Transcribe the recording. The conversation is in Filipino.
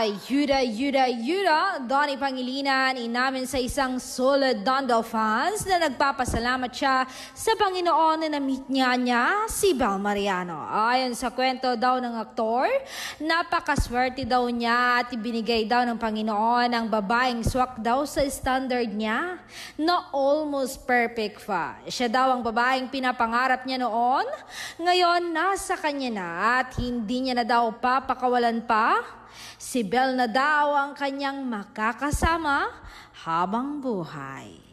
Yuda, Donnie Pangilinan, inamin sa isang solid Dondal fans na nagpapasalamat siya sa Panginoon na na-meet niya si Bel Mariano. Ayon sa kwento daw ng aktor, napakaswerte daw niya at ibinigay daw ng Panginoon ang babaeng swak daw sa standard niya na almost perfect pa. Siya daw ang babaeng pinapangarap niya noon, ngayon nasa kanya na at hindi niya na daw papakawalan pa. Si Bel na daw ang kanyang makakasama habang buhay.